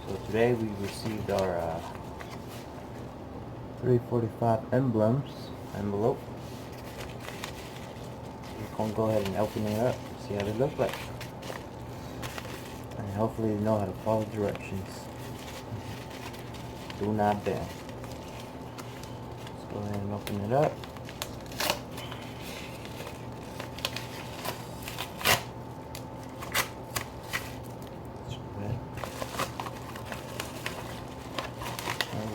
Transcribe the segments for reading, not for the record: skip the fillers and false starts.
So today we received our 345 emblems envelope. We're gonna go ahead and open it up, see how they look like, and hopefully you know how to follow directions. Do not bend. Let's go ahead and open it up.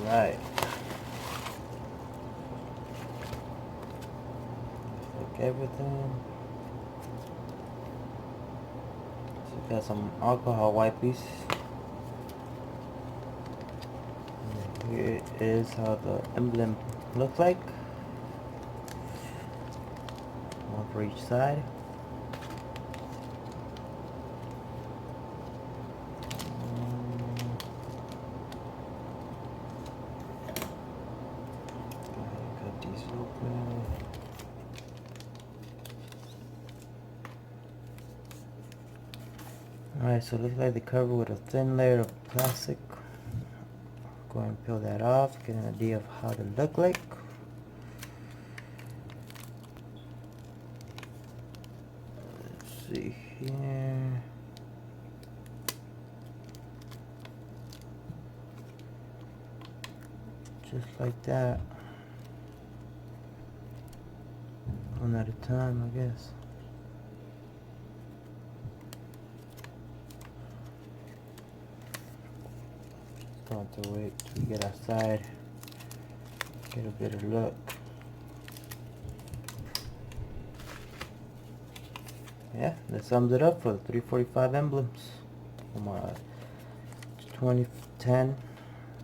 Alright. Look everything. So we got some alcohol wipes. And here is how the emblem looks like. One for each side. Open. Alright, so it looks like they cover with a thin layer of plastic. Go ahead and peel that off, get an idea of how they look like. Let's see here. Just like that. One at a time, I guess. Just going to wait till we get outside, get a better look. Yeah, that sums it up for the 345 emblems from our 2010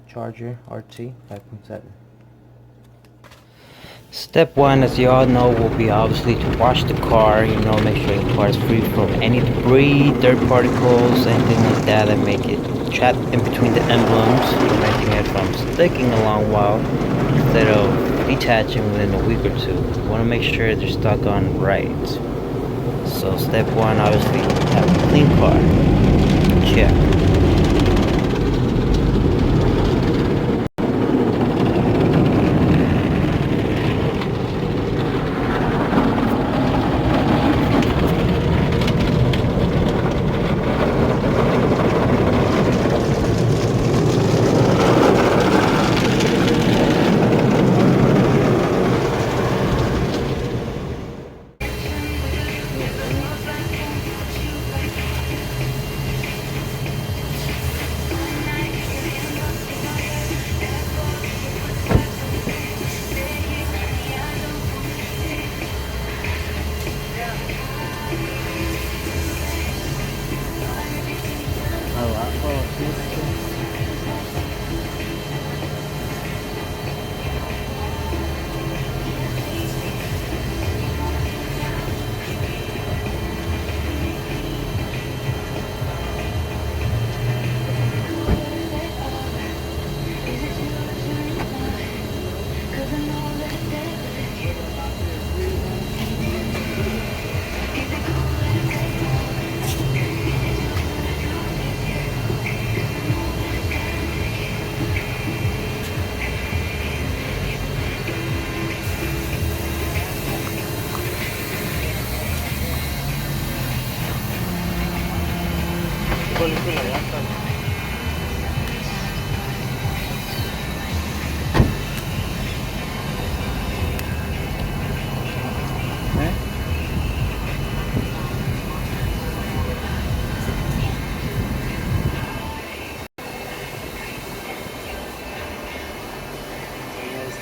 Charger RT 5.7. Step one, as you all know, will be obviously to wash the car. Make sure the car is free from any debris, dirt particles, anything like that that make it trapped in between the emblems, preventing it from sticking a long while instead of detaching within a week or two. You want to make sure they're stuck on right. So step one, obviously, have a clean car. Check.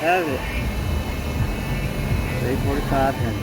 Have it. 345 and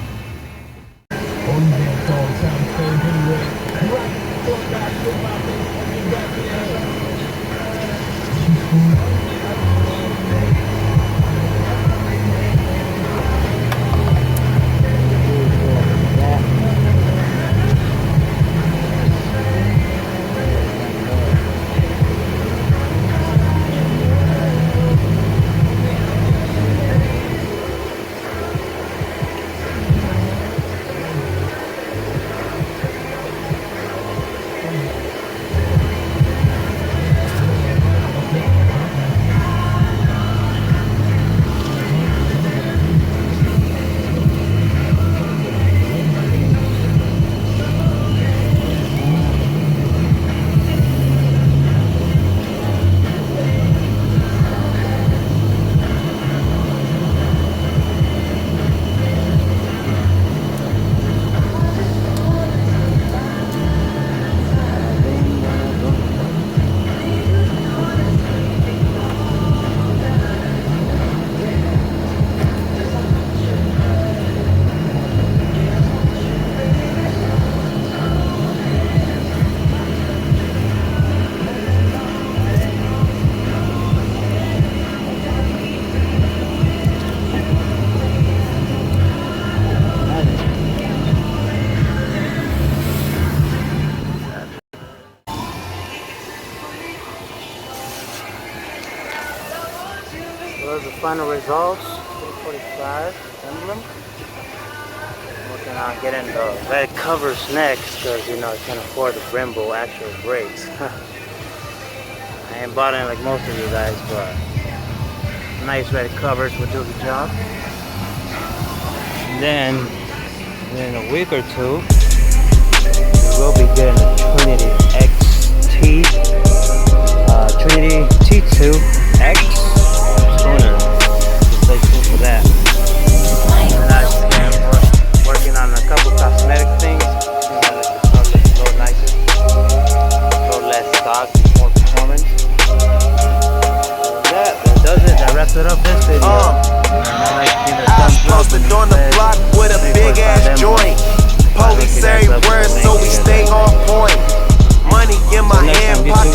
those are the final results. 345 emblem. Working on getting the red covers next because you know I can't afford the Brembo actual brakes. I ain't bought it like most of you guys, but nice red covers will do the job. And then in a week or two, we will be getting the Trinity XT, Trinity T2X tuner. Stay tuned for that. And I just been working on a couple cosmetic things. You know, the car looks a little nicer, a little less stock, more performance. That does it. That wraps it up this video. I posted on the block with a big ass joint. Police everywhere, so we stay on point. Money in my hand, pocket